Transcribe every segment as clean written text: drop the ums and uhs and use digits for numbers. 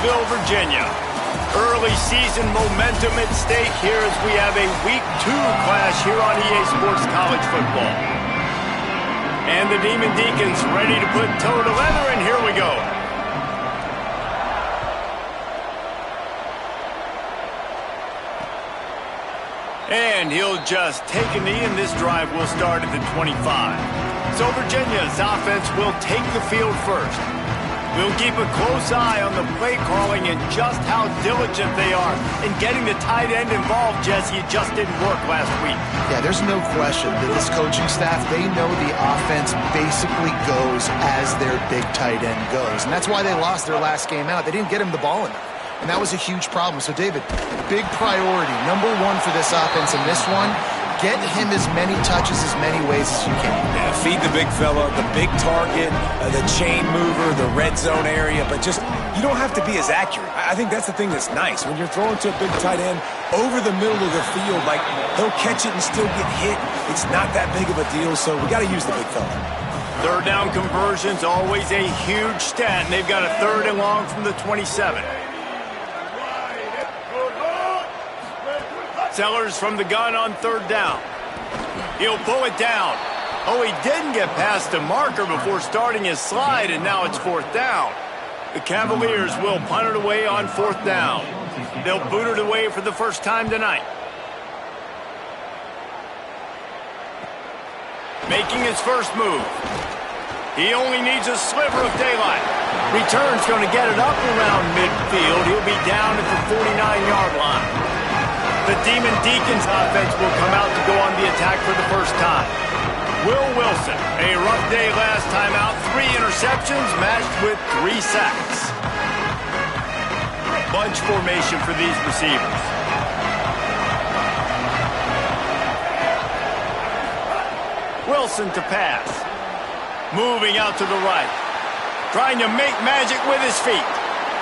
Gainesville, Virginia. Early season momentum at stake here as we have a Week 2 clash here on EA Sports College Football. And the Demon Deacons ready to put toe to leather, and here we go. And he'll just take a knee, and this drive will start at the 25. So Virginia's offense will take the field first. We'll keep a close eye on the play calling and just how diligent they are in getting the tight end involved, Jesse. It just didn't work last week. Yeah, there's no question that this coaching staff, they know the offense basically goes as their big tight end goes. And that's why they lost their last game out. They didn't get him the ball enough. And that was a huge problem. So, David, big priority, number one for this offense in this one, get him as many touches, as many ways as you can. Yeah, feed the big fella, the big target, the chain mover, the red zone area, but just, you don't have to be as accurate. I think that's the thing that's nice. When you're throwing to a big tight end over the middle of the field, like, he'll catch it and still get hit. It's not that big of a deal, so we got to use the big fella. Third down conversion's always a huge stat, and they've got a 3rd and long from the 27. Sellers from the gun on 3rd down. He'll pull it down. Oh, he didn't get past the marker before starting his slide, and now it's 4th down. The Cavaliers will punt it away on 4th down. They'll boot it away for the first time tonight. Making his first move. He only needs a sliver of daylight. Return's going to get it up around midfield. He'll be down at the 49-yard line. The Demon Deacons offense will come out to go on the attack for the first time. Will Wilson, a rough day last time out. 3 interceptions matched with 3 sacks. Bunch formation for these receivers. Wilson to pass. Moving out to the right. Trying to make magic with his feet.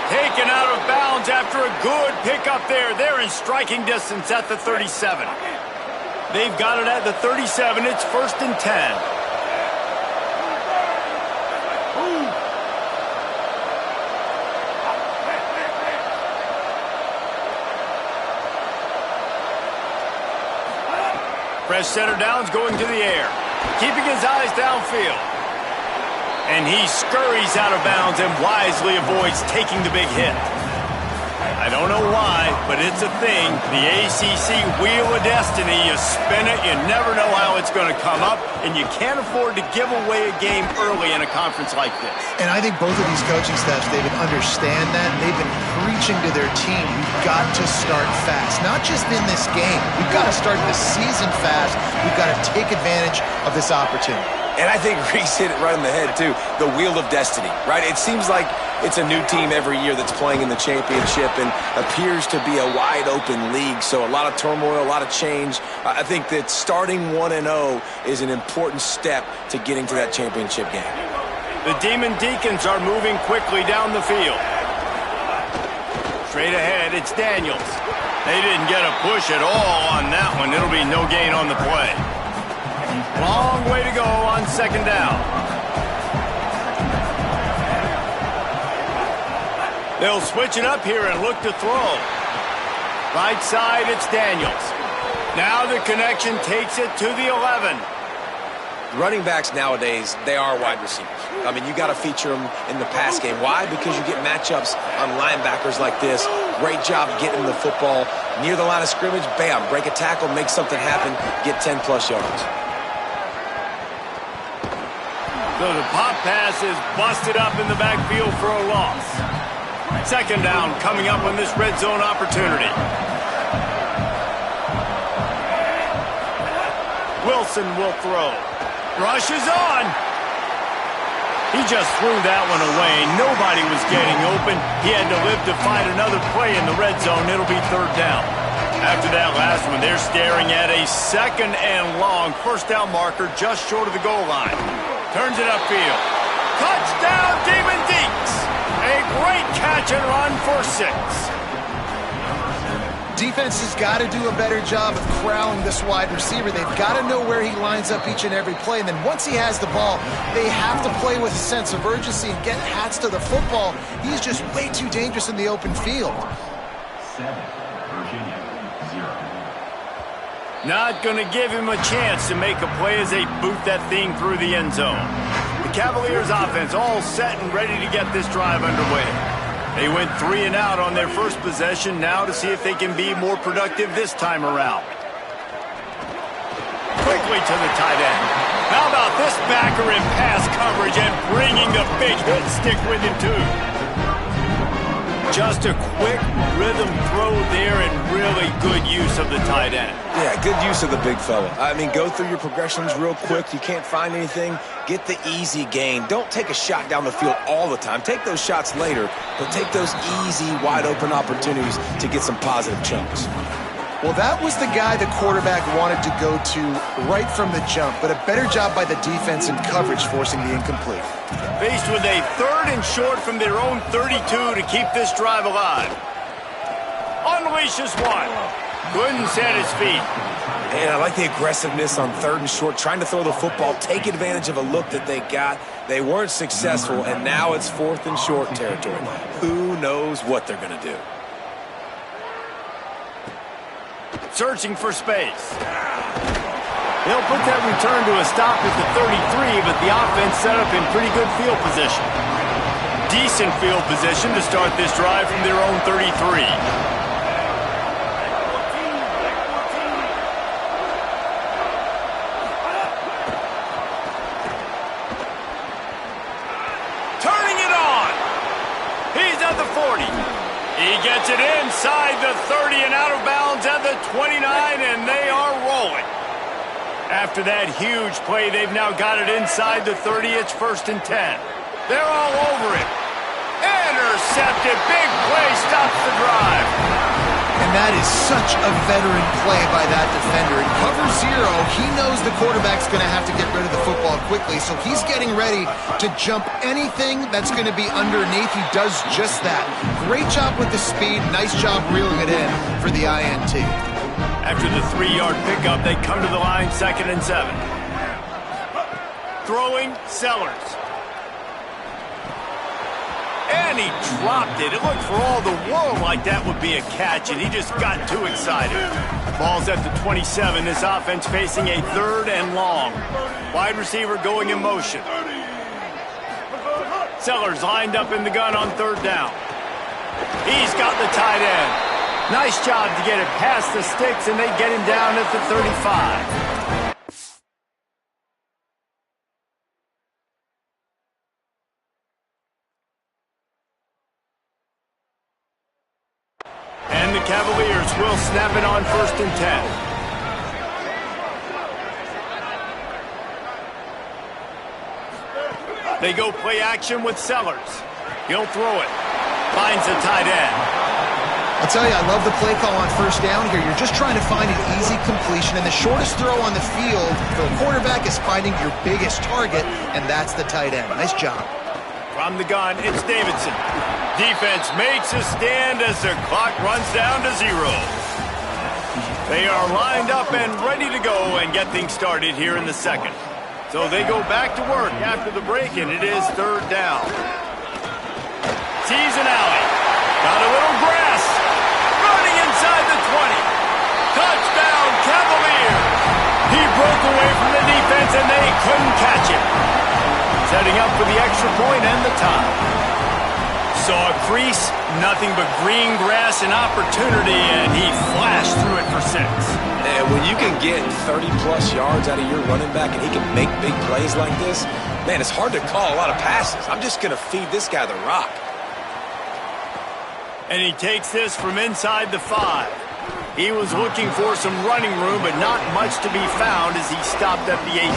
Taken out of bounds after a good pickup there. They're in striking distance at the 37. They've got it at the 37. It's 1st and 10. Fresh center downs going to the air. Keeping his eyes downfield. And he scurries out of bounds and wisely avoids taking the big hit. I don't know why, but it's a thing. The ACC Wheel of Destiny, you spin it, you never know how it's going to come up, and you can't afford to give away a game early in a conference like this. And I think both of these coaching staffs, David, understand that. They've been preaching to their team, we've got to start fast. Not just in this game. We've got to start the season fast. We've got to take advantage of this opportunity. And I think Reese hit it right on the head, too. The Wheel of Destiny, right? It seems like it's a new team every year that's playing in the championship and appears to be a wide-open league. So a lot of turmoil, a lot of change. I think that starting 1-0 is an important step to getting to that championship game. The Demon Deacons are moving quickly down the field. Straight ahead, it's Daniels. They didn't get a push at all on that one. It'll be no gain on the play. Long way to go on 2nd down. They'll switch it up here and look to throw. Right side, it's Daniels. Now the connection takes it to the 11. Running backs nowadays, they are wide receivers. I mean, you got to feature them in the pass game. Why? Because you get matchups on linebackers like this. Great job getting the football near the line of scrimmage. Bam, break a tackle, make something happen, get 10-plus yards. So the pop pass is busted up in the backfield for a loss. 2nd down coming up on this red zone opportunity. Wilson will throw. Rush is on. He just threw that one away. Nobody was getting open. He had to live to fight another play in the red zone. It'll be 3rd down. After that last one, they're staring at a 2nd and long. 1st down marker just short of the goal line. Turns it upfield. Touchdown, Demon Deeks! A great catch and run for 6. defense has got to do a better job of corralling this wide receiver. They've got to know where he lines up each and every play. And then once he has the ball, they have to play with a sense of urgency and get Hats to the football. He's just way too dangerous in the open field. 7, Virginia, 0. Not going to give him a chance to make a play as they boot that thing through the end zone. The Cavaliers offense all set and ready to get this drive underway. They went 3 and out on their first possession, now to see if they can be more productive this time around. Quickly to the tight end. How about this backer in pass coverage and bringing the big hit stick with him too? Just a quick rhythm throw there and really good use of the tight end. Yeah, good use of the big fella. I mean, go through your progressions real quick. You can't find anything, get the easy gain. Don't take a shot down the field all the time. Take those shots later, but take those easy, wide-open opportunities to get some positive chunks. Well, that was the guy the quarterback wanted to go to right from the jump, but a better job by the defense in coverage forcing the incomplete. Faced with a 3rd and short from their own 32 to keep this drive alive. Unleashes one. Couldn't set his feet. And I like the aggressiveness on 3rd and short, trying to throw the football, take advantage of a look that they got. They weren't successful, and now it's 4th and short territory. Who knows what they're going to do? Searching for space. They'll put that return to a stop at the 33, but the offense set up in pretty good field position. Decent field position to start this drive from their own 33. Turning it on. He's at the 40. He gets it inside the 30 and out of bounds at the 29, and they are rolling. After that huge play, they've now got it inside the 30. It's 1st and 10. They're all over it. Intercepted. Big play stops the drive. And that is such a veteran play by that defender. In cover 0, he knows the quarterback's going to have to get rid of the football quickly, so he's getting ready to jump anything that's going to be underneath. He does just that. Great job with the speed. Nice job reeling it in for the INT. After the 3-yard pickup, they come to the line, 2nd and 7. Throwing, Sellers. And he dropped it. It looked for all the world like that would be a catch, and he just got too excited. Ball's at the 27. This offense facing a 3rd and long. Wide receiver going in motion. Sellers lined up in the gun on 3rd down. He's got the tight end. Nice job to get it past the sticks, and they get him down at the 35. And the Cavaliers will snap it on 1st and 10. They go play action with Sellers. He'll throw it. Finds the tight end. I'll tell you, I love the play call on 1st down here. You're just trying to find an easy completion, and the shortest throw on the field for the quarterback is finding your biggest target, and that's the tight end. Nice job. From the gun, it's Davidson. Defense makes a stand as the clock runs down to 0. They are lined up and ready to go and get things started here in the 2nd. So they go back to work after the break, and it is 3rd down. Sees an alley. Got a little grass. Running inside the 20. Touchdown, Cavaliers. He broke away from the defense, and they couldn't catch him. Setting up for the extra point and the tie. Saw a crease, nothing but green grass and opportunity, and he flashed through it for 6. And when you can get 30-plus yards out of your running back and he can make big plays like this, man, it's hard to call a lot of passes. I'm just going to feed this guy the rock. And he takes this from inside the 5. He was looking for some running room, but not much to be found as he stopped at the 18.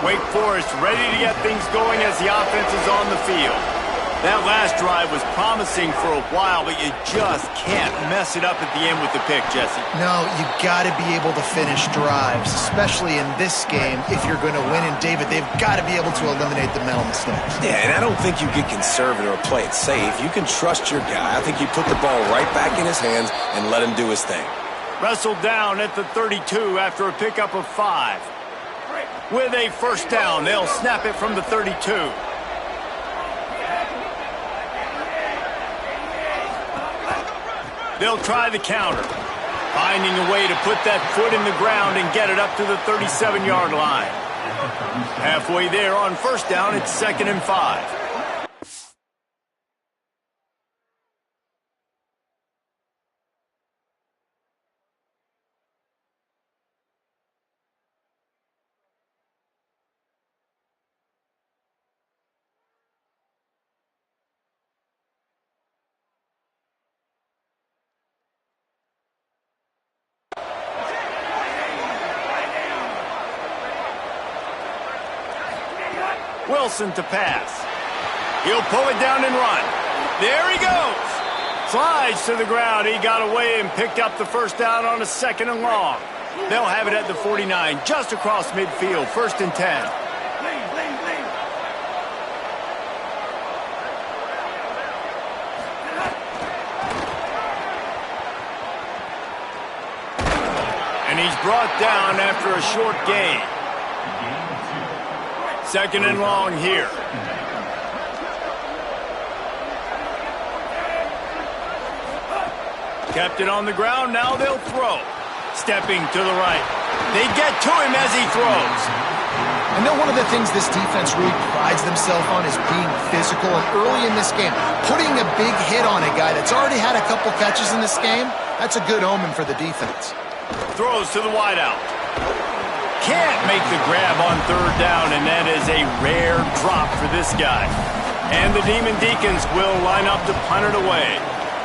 Wake Forest ready to get things going as the offense is on the field. That last drive was promising for a while, but you just can't mess it up at the end with the pick, Jesse. No, you got to be able to finish drives, especially in this game if you're going to win. And, David, they've got to be able to eliminate the mental mistakes. Yeah, and I don't think you get conservative or play it safe. You can trust your guy. I think you put the ball right back in his hands and let him do his thing. Wrestled down at the 32 after a pickup of 5. With a first down, they'll snap it from the 32. They'll try the counter, finding a way to put that foot in the ground and get it up to the 37-yard line. Halfway there on first down, it's 2nd and 5. Wilson to pass. He'll pull it down and run. There he goes. Slides to the ground. He got away and picked up the first down on a 2nd and long. They'll have it at the 49, just across midfield, 1st and 10. And he's brought down after a short gain. 2nd and long here. Kept it on the ground. Now they'll throw. Stepping to the right. They get to him as he throws. I know one of the things this defense really prides themselves on is being physical. And early in this game, putting a big hit on a guy that's already had a couple catches in this game, that's a good omen for the defense. Throws to the wideout. Can't make the grab on 3rd down, and that is a rare drop for this guy. And the Demon Deacons will line up to punt it away.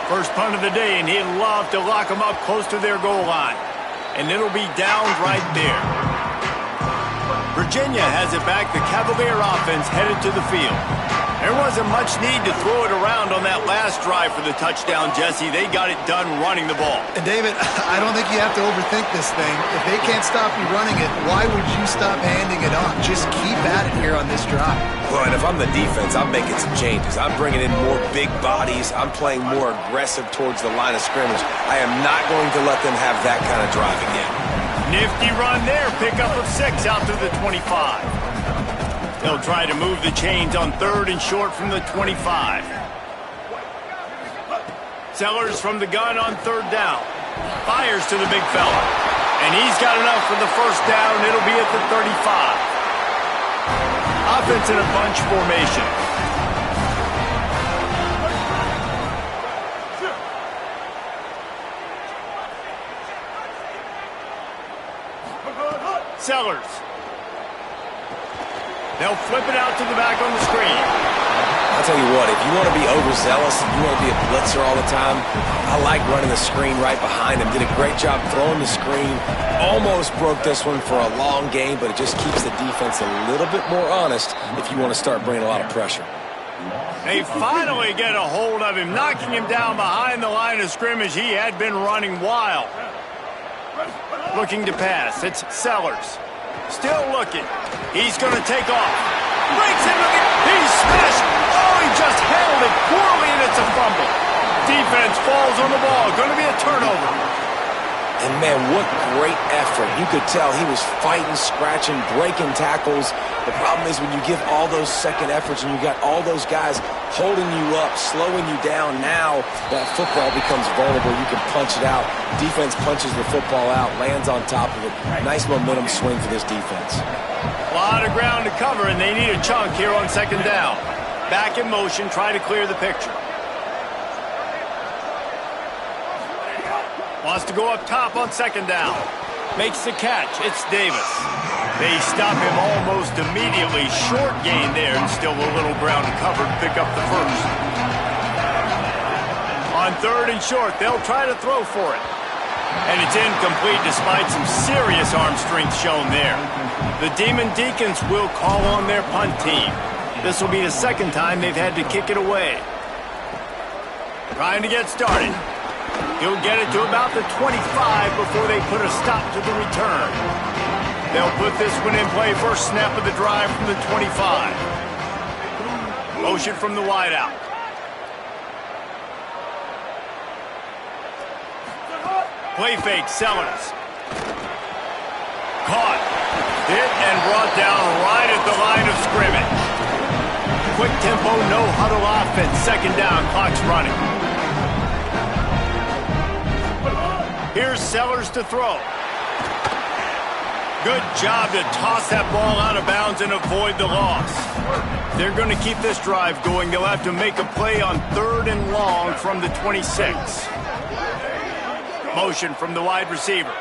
First punt of the day, and he'd love to lock them up close to their goal line. And it'll be down right there. Virginia has it back. The Cavalier offense headed to the field. There wasn't much need to throw it around on that last drive for the touchdown, Jesse. They got it done running the ball. And, David, I don't think you have to overthink this thing. If they can't stop you running it, why would you stop handing it off? Just keep at it here on this drive. Well, and if I'm the defense, I'm making some changes. I'm bringing in more big bodies. I'm playing more aggressive towards the line of scrimmage. I am not going to let them have that kind of drive again. Nifty run there. Pickup of 6 out to the 25. They'll try to move the chains on 3rd and short from the 25. Sellers from the gun on 3rd down. Fires to the big fella. And he's got enough for the first down. It'll be at the 35. Offense in a bunch formation. Sellers. They'll flip it out to the back on the screen. I'll tell you what, if you want to be overzealous, if you want to be a blitzer all the time, I like running the screen right behind him. Did a great job throwing the screen. Almost broke this one for a long game, but it just keeps the defense a little bit more honest if you want to start bringing a lot of pressure. They finally get a hold of him, knocking him down behind the line of scrimmage. He had been running wild. Looking to pass. It's Sellers. Still looking. He's going to take off. Breaks him again. He's smashed. Oh, he just handled it poorly, and it's a fumble. Defense falls on the ball. Going to be a turnover. And, man, what great effort. You could tell he was fighting, scratching, breaking tackles. The problem is when you give all those second efforts and you got all those guys holding you up, slowing you down, now that football becomes vulnerable. You can punch it out. Defense punches the football out, lands on top of it. Nice momentum swing for this defense. A lot of ground to cover, and they need a chunk here on 2nd down. Back in motion, try to clear the picture. Wants to go up top on 2nd down. Makes the catch. It's Davis. They stop him almost immediately. Short gain there, and still a little ground to cover to pick up the first. On 3rd and short, they'll try to throw for it. And it's incomplete despite some serious arm strength shown there. The Demon Deacons will call on their punt team. This will be the second time they've had to kick it away. Trying to get started. He'll get it to about the 25 before they put a stop to the return. They'll put this one in play first snap of the drive from the 25. Motion from the wideout. Play fake, Sellers. Caught. Hit and brought down right at the line of scrimmage. Quick tempo, no huddle offense. Second down, clock's running. Here's Sellers to throw. Good job to toss that ball out of bounds and avoid the loss. They're going to keep this drive going. They'll have to make a play on 3rd and long from the 26. Motion from the wide receiver.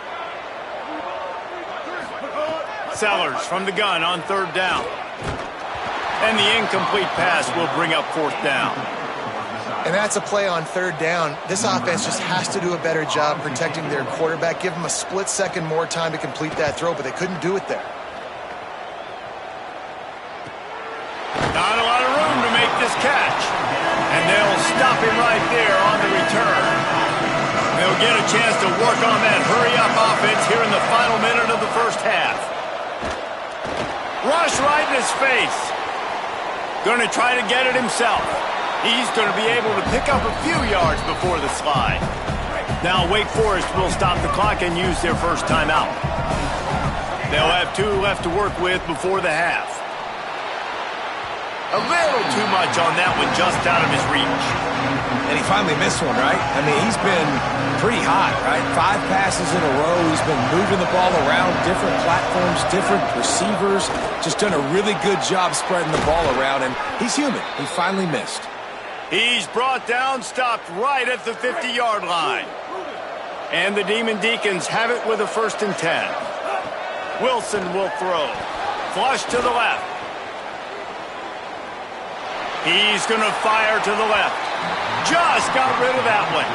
Sellers from the gun on 3rd down. And the incomplete pass will bring up 4th down. And that's a play on 3rd down. This offense just has to do a better job protecting their quarterback. Give them a split second more time to complete that throw, but they couldn't do it there. Not a lot of room to make this catch. And they'll stop him right there on the return. They'll get a chance to work on that hurry-up offense here in the final minute of the first half. Rush right in his face. Going to try to get it himself. He's going to be able to pick up a few yards before the slide. Now Wake Forest will stop the clock and use their first timeout. They'll have 2 left to work with before the half. A little too much on that one, just out of his reach. And he finally missed one, right? I mean, he's been pretty hot, right? 5 passes in a row. He's been moving the ball around, different platforms, different receivers. Just done a really good job spreading the ball around, and he's human. He finally missed. He's brought down, stopped right at the 50-yard line. And the Demon Deacons have it with a 1st and 10. Wilson will throw. Flush to the left. He's going to fire to the left. Just got rid of that one.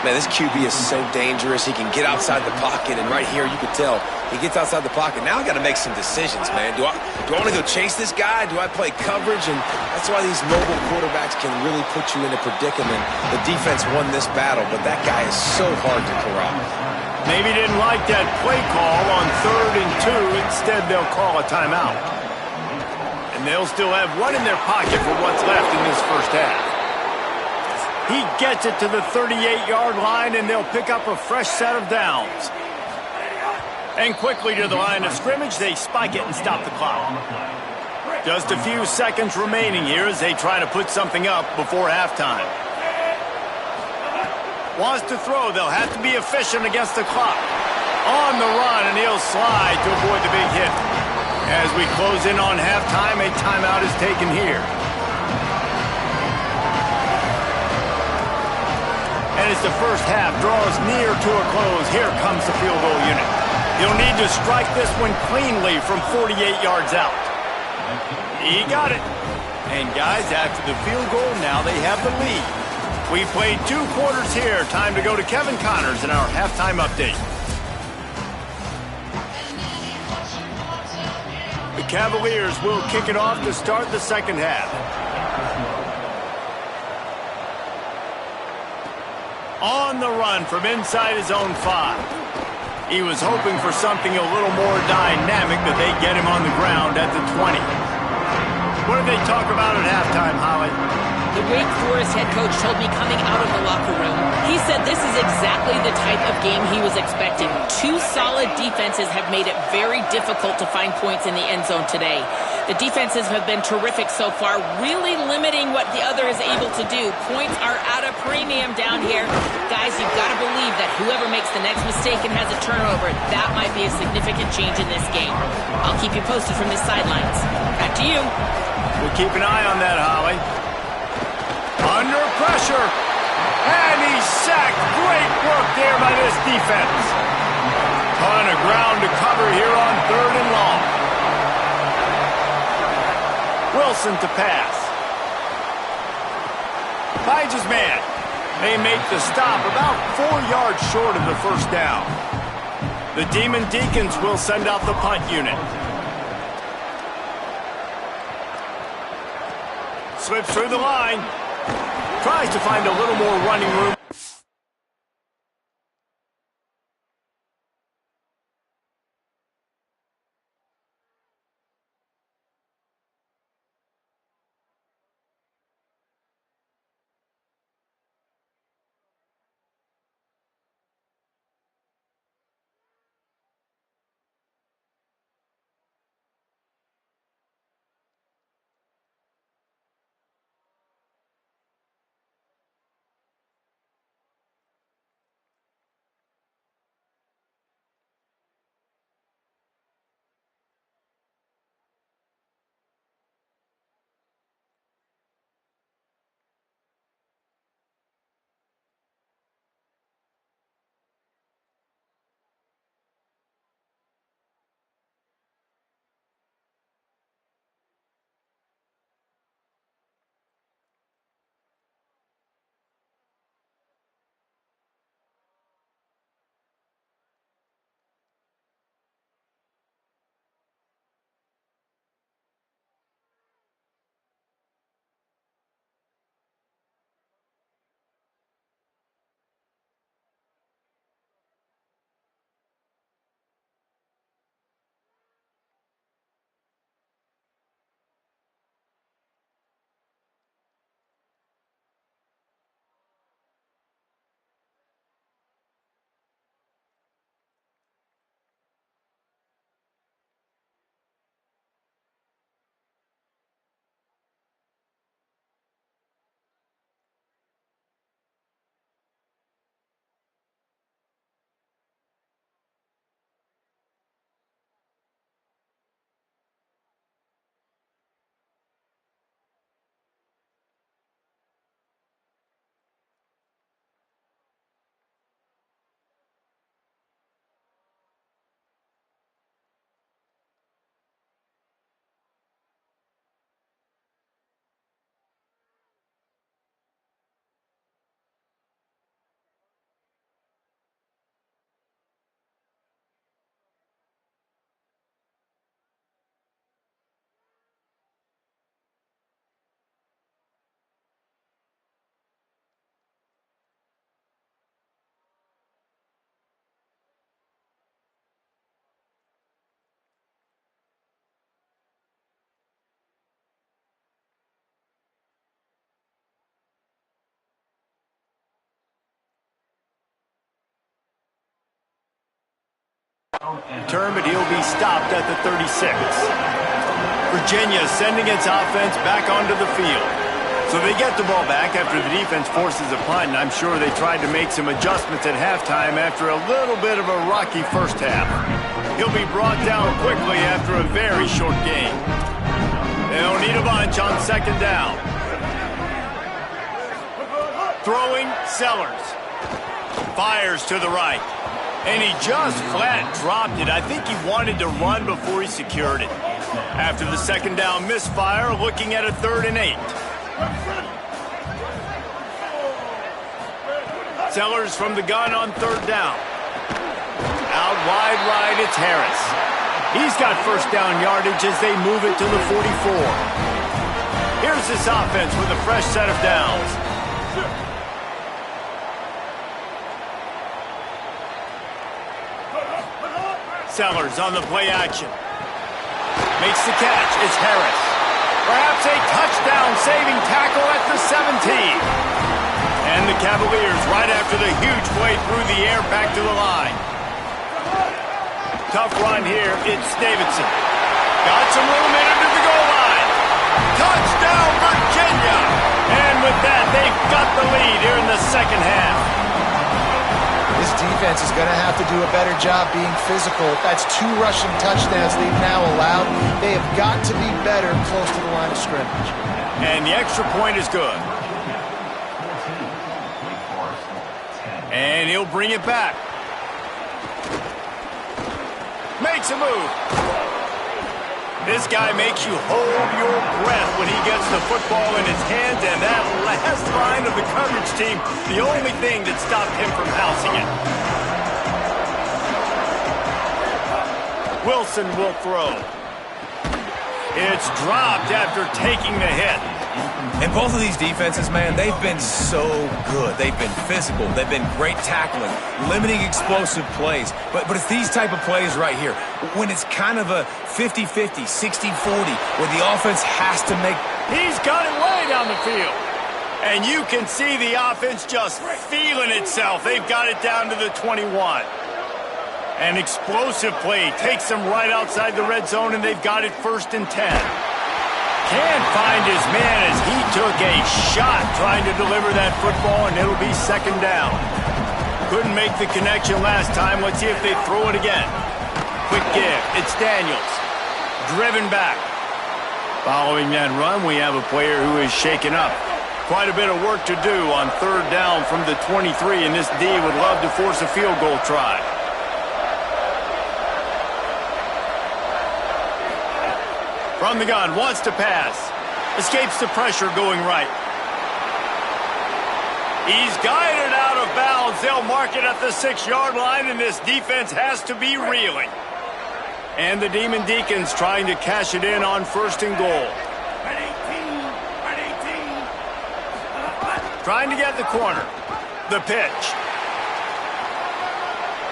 Man, this QB is so dangerous. He can get outside the pocket, and right here you can tell he gets outside the pocket. Now I got to make some decisions, man. Do I want to go chase this guy? Do I play coverage? And that's why these mobile quarterbacks can really put you in a predicament. The defense won this battle, but that guy is so hard to corral. Maybe didn't like that play call on 3rd and 2. Instead, they'll call a timeout. And they'll still have 1 in their pocket for what's left in this first half. He gets it to the 38-yard line, and they'll pick up a fresh set of downs. And quickly to the line of scrimmage, they spike it and stop the clock. Just a few seconds remaining here as they try to put something up before halftime. Wants to throw. They'll have to be efficient against the clock. On the run, and he'll slide to avoid the big hit. As we close in on halftime, a timeout is taken here. And as the first half draws near to a close, here comes the field goal unit. He'll need to strike this one cleanly from 48 yards out. He got it. And guys, after the field goal, now they have the lead. We played 2 quarters here. Time to go to Kevin Connors in our halftime update. The Cavaliers will kick it off to start the second half. On the run from inside his own 5. He was hoping for something a little more dynamic, but they get him on the ground at the 20. What did they talk about at halftime, Holly? The Wake Forest head coach told me coming out of the locker room, he said this is exactly the type of game he was expecting. 2 solid defenses have made it very difficult to find points in the end zone today. The defenses have been terrific so far, really limiting what the other is able to do. Points are at a premium down here. Guys, you've got to believe that whoever makes the next mistake and has a turnover, that might be a significant change in this game. I'll keep you posted from the sidelines. Back to you. We'll keep an eye on that, Holly. Under pressure. And he's sacked. Great work there by this defense. Ton of ground to cover here on 3rd and long. Wilson to pass. Finds his man. They make the stop about 4 yards short of the first down. The Demon Deacons will send out the punt unit. slips through the line. Tries to find a little more running room. Turn, but he'll be stopped at the 36. Virginia sending its offense back onto the field. So they get the ball back after the defense forces a punt, and I'm sure they tried to make some adjustments at halftime after a little bit of a rocky first half. He'll be brought down quickly after a very short game. They'll need a bunch on second down. Throwing, Sellers. Fires to the right. And he just flat dropped it. I think he wanted to run before he secured it. After the second down misfire, looking at a 3rd and 8. Sellers from the gun on 3rd down. Out wide right, it's Harris. He's got first down yardage as they move it to the 44. Here's this offense with a fresh set of downs. Sellers on the play action. Makes the catch. It's Harris. Perhaps a touchdown-saving tackle at the 17. And the Cavaliers, right after the huge play through the air, back to the line. Tough run here. It's Davidson. Got some room in under the goal line. Touchdown, Virginia! And with that, they've got the lead here in the second half. This defense is going to have to do a better job being physical. That's 2 rushing touchdowns they've now allowed. They have got to be better close to the line of scrimmage. And the extra point is good. And he'll bring it back. Makes a move. This guy makes you hold your breath when he gets the football in his hands, and that last line of the coverage team, the only thing that stopped him from housing it. Wilson will throw. It's dropped after taking the hit. And both of these defenses, man, they've been so good. They've been physical. They've been great tackling, limiting explosive plays. But it's these type of plays right here, when it's kind of a 50-50, 60-40, where the offense has to make... He's got it way down the field. And you can see the offense just feeling itself. They've got it down to the 21. An explosive play takes them right outside the red zone, and they've got it 1st and 10. Can't find his man as he took a shot trying to deliver that football, and it'll be 2nd down. Couldn't make the connection last time. Let's see if they throw it again. Quick give. It's Daniels. Driven back. Following that run, we have a player who is shaken up. Quite a bit of work to do on 3rd down from the 23, and this D would love to force a field goal try. From the gun, wants to pass. Escapes the pressure going right. He's guided out of bounds. They'll mark it at the 6-yard line, and this defense has to be reeling. And the Demon Deacons trying to cash it in on 1st and goal. Trying to get the corner. The pitch.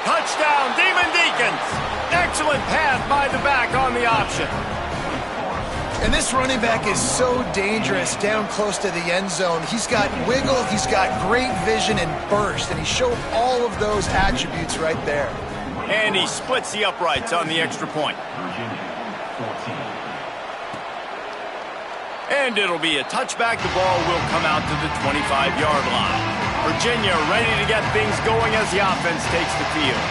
Touchdown, Demon Deacons. Excellent pass by the back on the option. And this running back is so dangerous down close to the end zone. He's got wiggle, he's got great vision and burst, and he showed all of those attributes right there. And he splits the uprights on the extra point. And it'll be a touchback. The ball will come out to the 25-yard line. Virginia ready to get things going as the offense takes the field.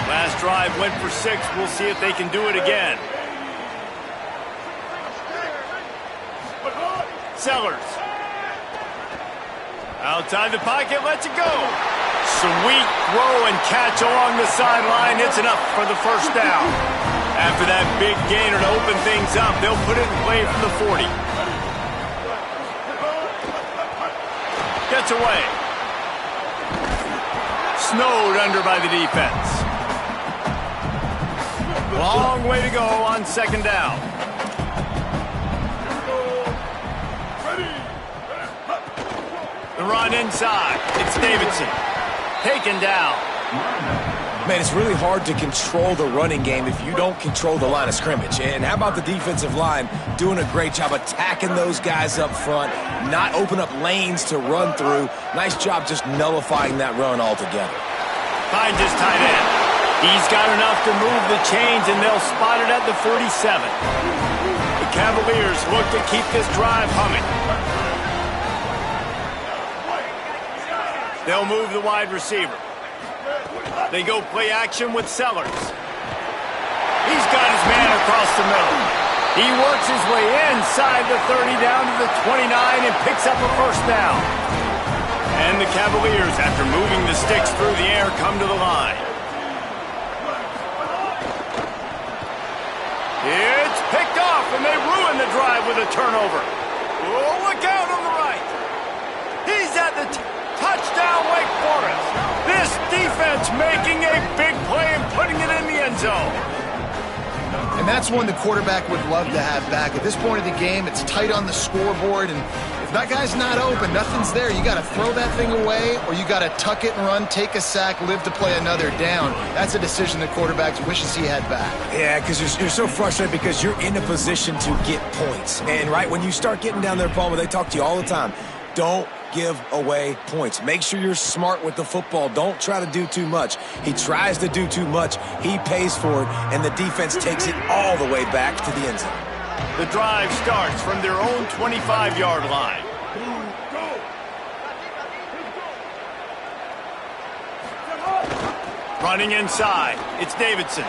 Last drive went for 6. We'll see if they can do it again. Sellers. Outside the pocket, lets it go. Sweet throw and catch along the sideline. It's enough for the 1st down. After that big gainer to open things up, they'll put it in play from the 40. Gets away. Snowed under by the defense. Long way to go on 2nd down. The run inside. It's Davidson. Taken down. Man, it's really hard to control the running game if you don't control the line of scrimmage. And how about the defensive line doing a great job attacking those guys up front, not open up lanes to run through. Nice job just nullifying that run altogether. Finds his tight end. He's got enough to move the chains, and they'll spot it at the 47. The Cavaliers look to keep this drive humming. They'll move the wide receiver. They go play action with Sellers. He's got his man across the middle. He works his way inside the 30 down to the 29 and picks up a 1st down. And the Cavaliers, after moving the sticks through the air, come to the line. It's picked off, and they ruin the drive with a turnover. Oh, look out on the right. He's at the touchdown, Wake Forest. This defense making a big play and putting it in the end zone. And that's one the quarterback would love to have back. At this point of the game, it's tight on the scoreboard, and if that guy's not open, nothing's there. You got to throw that thing away, or you got to tuck it and run, take a sack, live to play another down. That's a decision the quarterback wishes he had back. Yeah, because you're so frustrated because you're in a position to get points. And right when you start getting down there, Palmer, they talk to you all the time. Don't give away points. Make sure you're smart with the football. Don't try to do too much. He tries to do too much. He pays for it, and the defense takes it all the way back to the end zone. The drive starts from their own 25-yard line. Running inside. It's Davidson.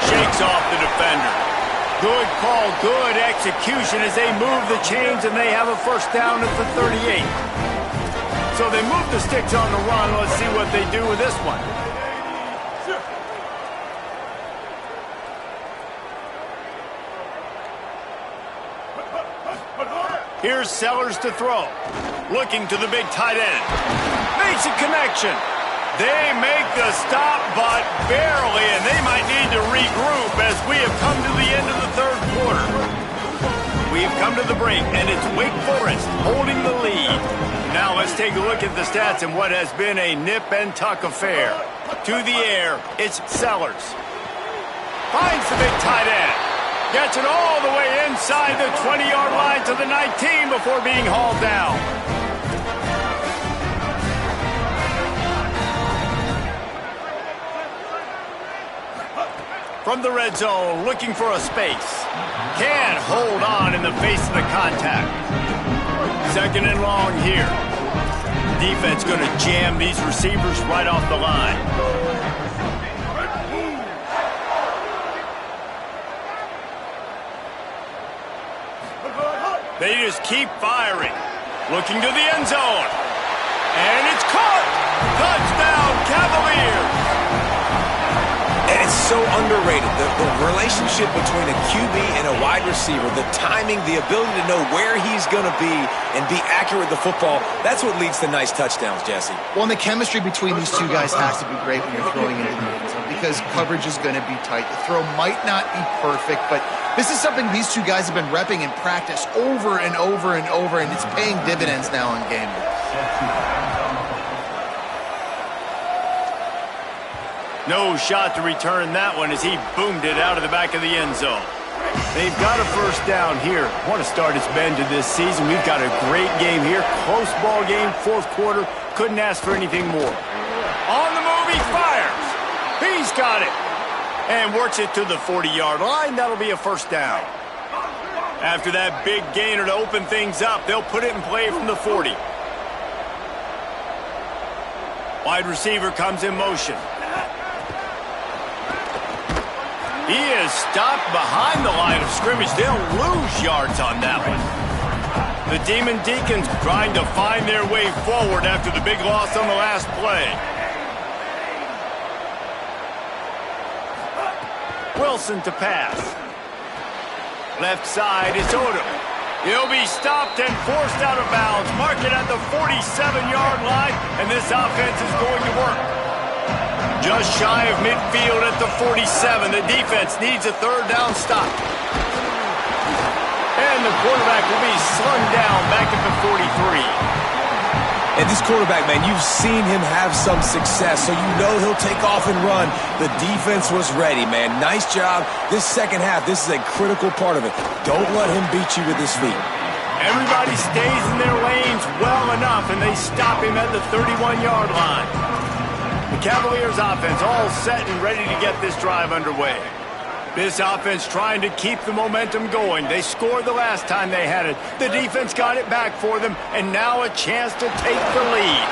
Shakes off the defender. Good call, good execution as they move the chains, and they have a 1st down at the 38. So they move the sticks on the run. Let's see what they do with this one. Here's Sellers to throw. Looking to the big tight end. Makes a connection. They make the stop, but barely, and they might need to regroup as we have come to the end of the 3rd quarter. we've come to the break, and it's Wake Forest holding the lead. Now let's take a look at the stats in what has been a nip-and-tuck affair. To the air, it's Sellers. Finds the big tight end. Gets it all the way inside the 20-yard line to the 19 before being hauled down. From the red zone, looking for a space. Can't hold on in the face of the contact. Second and long here. Defense going to jam these receivers right off the line. They just keep firing. Looking to the end zone. And it's caught! Touchdown, Cavaliers! And it's so underrated, the relationship between a QB and a wide receiver, the timing, the ability to know where he's going to be and be accurate with the football, that's what leads to nice touchdowns, Jesse. Well, and the chemistry between these two guys has to be great when you're throwing into the end zone because coverage is going to be tight. The throw might not be perfect, but this is something these two guys have been repping in practice over and over and over, and it's paying dividends now in game. No shot to return that one as he boomed it out of the back of the end zone. They've got a first down here. Want to start its bend to this season. We've got a great game here. Close ball game, fourth quarter. Couldn't ask for anything more. On the move, he fires. He's got it. And works it to the 40-yard line. That'll be a first down. After that big gainer to open things up, they'll put it in play from the 40. Wide receiver comes in motion. He is stopped behind the line of scrimmage. They'll lose yards on that one. The Demon Deacons trying to find their way forward after the big loss on the last play. Wilson to pass. Left side is Odom. He'll be stopped and forced out of bounds. Mark it at the 47-yard line, and this offense is going to work. Just shy of midfield at the 47. The defense needs a third down stop. And the quarterback will be slung down back at the 43. And this quarterback, man, you've seen him have some success, so you know he'll take off and run. The defense was ready, man. Nice job. This second half, this is a critical part of it. Don't let him beat you with his feet. Everybody stays in their lanes well enough, and they stop him at the 31-yard line. The Cavaliers offense all set and ready to get this drive underway. This offense trying to keep the momentum going. They scored the last time they had it. The defense got it back for them, and now a chance to take the lead.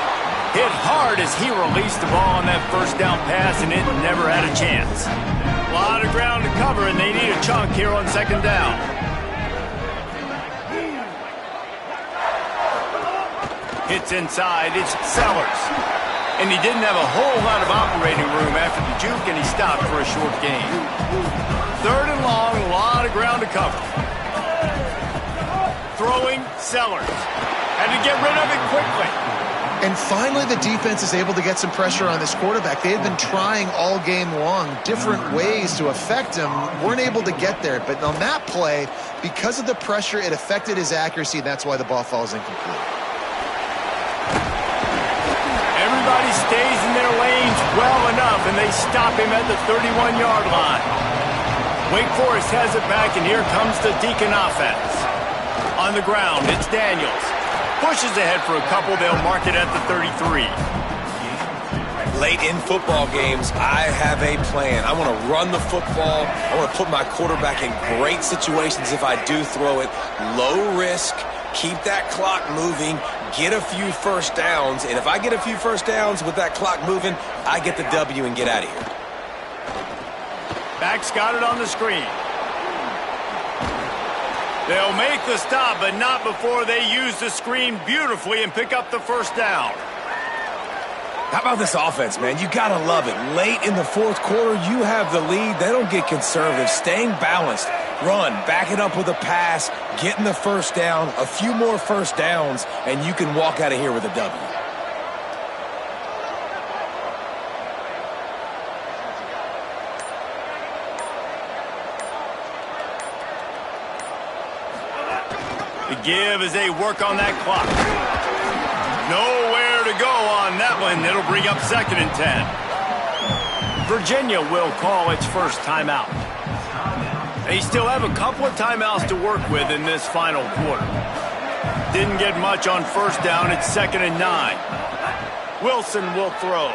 Hit hard as he released the ball on that first down pass, and it never had a chance. A lot of ground to cover, and they need a chunk here on second down. Hits inside. It's Sellers. And he didn't have a whole lot of operating room after the juke, and he stopped for a short gain. Third and long, a lot of ground to cover. Throwing, Sellers. Had to get rid of it quickly. And finally, the defense is able to get some pressure on this quarterback. They had been trying all game long different ways to affect him. Weren't able to get there. But on that play, because of the pressure, it affected his accuracy. That's why the ball falls incomplete. Everybody stays in their lanes well enough, and they stop him at the 31-yard line. Wake Forest has it back, and here comes the Deacon offense. On the ground, it's Daniels. Pushes ahead for a couple. They'll mark it at the 33. Late in football games, I have a plan. I want to run the football. I want to put my quarterback in great situations if I do throw it. Low risk, keep that clock moving, get a few first downs. And if I get a few first downs with that clock moving, I get the W and get out of here. Back's got it on the screen. They'll make the stop, but not before they use the screen beautifully and pick up the first down. How about this offense, man? You got to love it. Late in the fourth quarter, you have the lead. They don't get conservative. Staying balanced. Run, back it up with a pass, getting the first down, a few more first downs, and you can walk out of here with a W. The give as they work on that clock. Nowhere to go on that one. It'll bring up 2nd and 10. Virginia will call its first timeout. They still have a couple of timeouts to work with in this final quarter. Didn't get much on 1st down. It's 2nd and 9. Wilson will throw.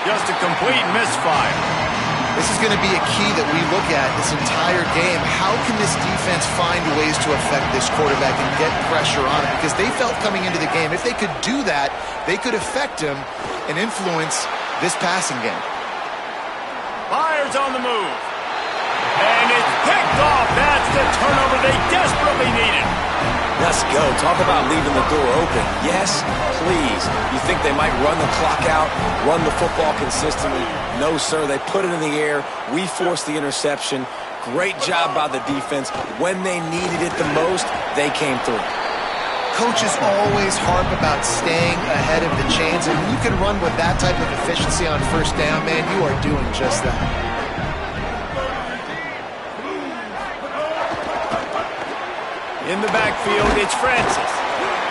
Just a complete misfire. This is going to be a key that we look at this entire game. How can this defense find ways to affect this quarterback and get pressure on him? Because they felt coming into the game, if they could do that, they could affect him and influence this passing game. Fires on the move. And it's picked off. That's the turnover they desperately needed. Let's go. Talk about leaving the door open. Yes, please. You think they might run the clock out, run the football consistently? No, sir. They put it in the air. We forced the interception. Great job by the defense. When they needed it the most, they came through. Coaches always harp about staying ahead of the chains, and when you can run with that type of efficiency on 1st down, man, you are doing just that. In the backfield, it's Francis.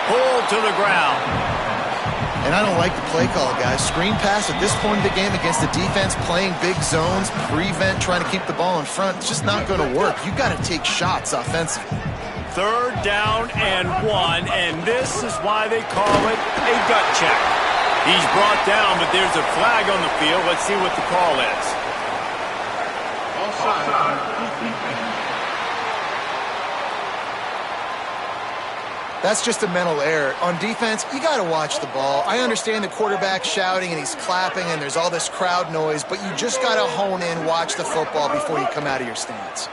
Pulled to the ground. And I don't like the play call, guys. Screen pass at this point of the game against the defense, playing big zones, prevent, trying to keep the ball in front. It's just not going to work. You've got to take shots offensively. 3rd down and 1, and this is why they call it a gut check. He's brought down, but there's a flag on the field. Let's see what the call is. That's just a mental error. On defense, you got to watch the ball. I understand the quarterback shouting and he's clapping and there's all this crowd noise, but you just got to hone in, watch the football before you come out of your stance.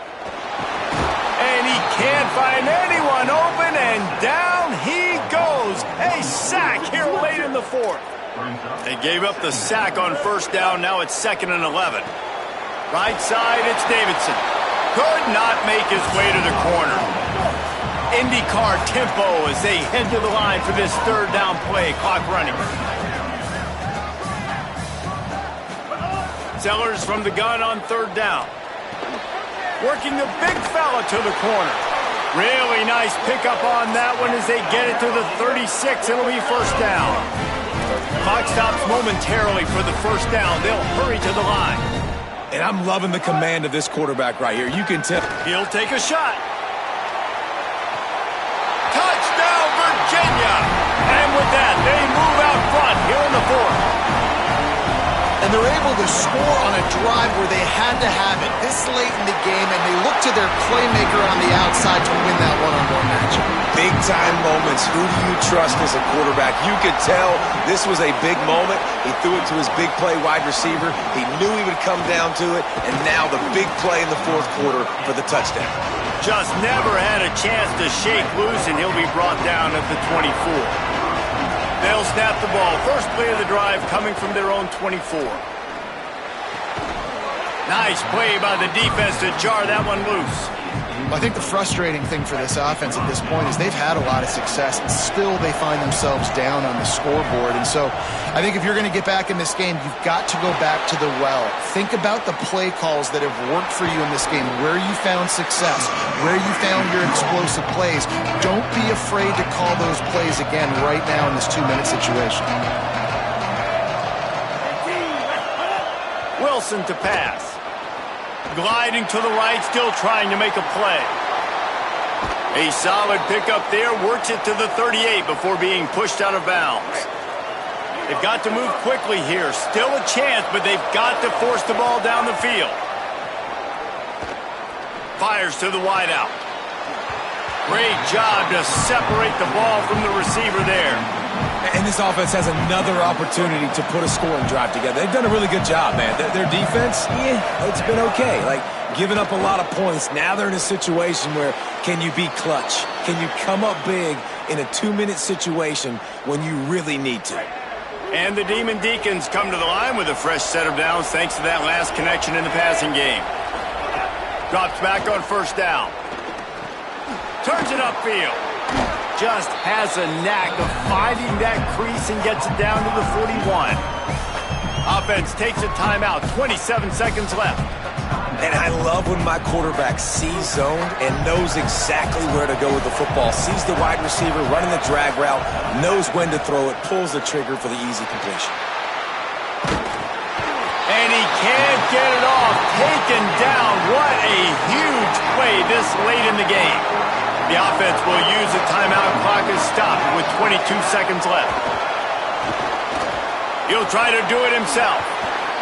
And he can't find anyone open, and down he goes. A sack here late in the 4th. They gave up the sack on 1st down. Now it's 2nd and 11. Right side, it's Davidson. Could not make his way to the corner. IndyCar tempo as they head to the line for this 3rd down play. Clock running. Sellers from the gun on 3rd down. Working the big fella to the corner. Really nice pickup on that one as they get it to the 36. It'll be 1st down. Clock stops momentarily for the 1st down. They'll hurry to the line. And I'm loving the command of this quarterback right here. You can tell. He'll take a shot. Touchdown, Virginia! And with that, they move out front here in the 4th. And they're able to score on a drive where they had to have it this late in the game, and they look to their playmaker on the outside to win that one-on-one matchup. Big-time moments. Who do you trust as a quarterback? You could tell this was a big moment. He threw it to his big play wide receiver. He knew he would come down to it, and now the big play in the 4th quarter for the touchdown. Just never had a chance to shake loose, and he'll be brought down at the 24. They'll snap the ball. First play of the drive coming from their own 24. Nice play by the defense to jar that one loose. I think the frustrating thing for this offense at this point is they've had a lot of success, and still they find themselves down on the scoreboard. And so I think if you're going to get back in this game, you've got to go back to the well. Think about the play calls that have worked for you in this game, where you found success, where you found your explosive plays. Don't be afraid to call those plays again right now in this 2-minute situation. Wilson to pass. Gliding to the right, still trying to make a play. A solid pickup there, works it to the 38 before being pushed out of bounds. They've got to move quickly here. Still a chance, but they've got to force the ball down the field. Fires to the wideout. Great job to separate the ball from the receiver there. And this offense has another opportunity to put a scoring drive together. They've done a really good job, man. Their defense, it's been okay. Like, giving up a lot of points. Now they're in a situation where can you be clutch? Can you come up big in a 2-minute situation when you really need to? And the Demon Deacons come to the line with a fresh set of downs thanks to that last connection in the passing game. Drops back on 1st down. Turns it upfield. Just has a knack of finding that crease and gets it down to the 41. Offense takes a timeout. 27 seconds left. And I love when my quarterback sees zone and knows exactly where to go with the football. Sees the wide receiver running the drag route, knows when to throw it, pulls the trigger for the easy completion. And he can't get it off. Taken down. What a huge play this late in the game. The offense will use a timeout. Clock is stopped with 22 seconds left. He'll try to do it himself.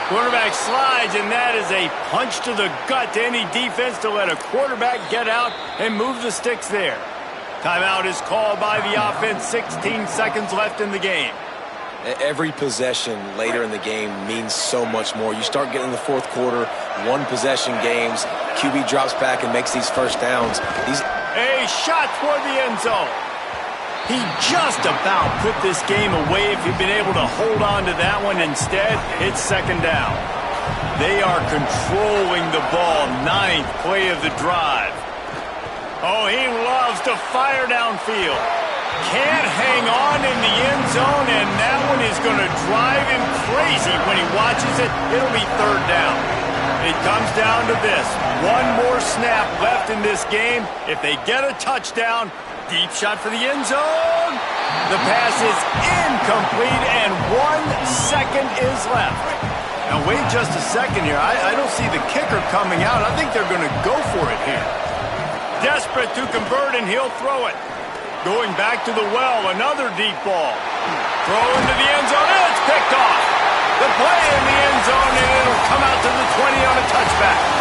Quarterback slides, and that is a punch to the gut to any defense to let a quarterback get out and move the sticks there. Timeout is called by the offense. 16 seconds left in the game. Every possession later in the game means so much more. You start getting the fourth quarter, one-possession games. QB drops back and makes these first downs. A shot toward the end zone. He just about put this game away if he'd been able to hold on to that one. Instead, it's second down. They are controlling the ball. 9th play of the drive. Oh, he loves to fire downfield. Can't hang on in the end zone, and that one is going to drive him crazy when he watches it. It'll be third down. It comes down to this. One more snap left in this game. If they get a touchdown, deep shot for the end zone. The pass is incomplete, and 1 second is left. Now, wait just a second here. I don't see the kicker coming out. I think they're going to go for it here. Desperate to convert, and he'll throw it. Going back to the well, another deep ball. Throw into the end zone, and it's picked off. The play in the end zone, and it'll come out to the 20 on a touchback.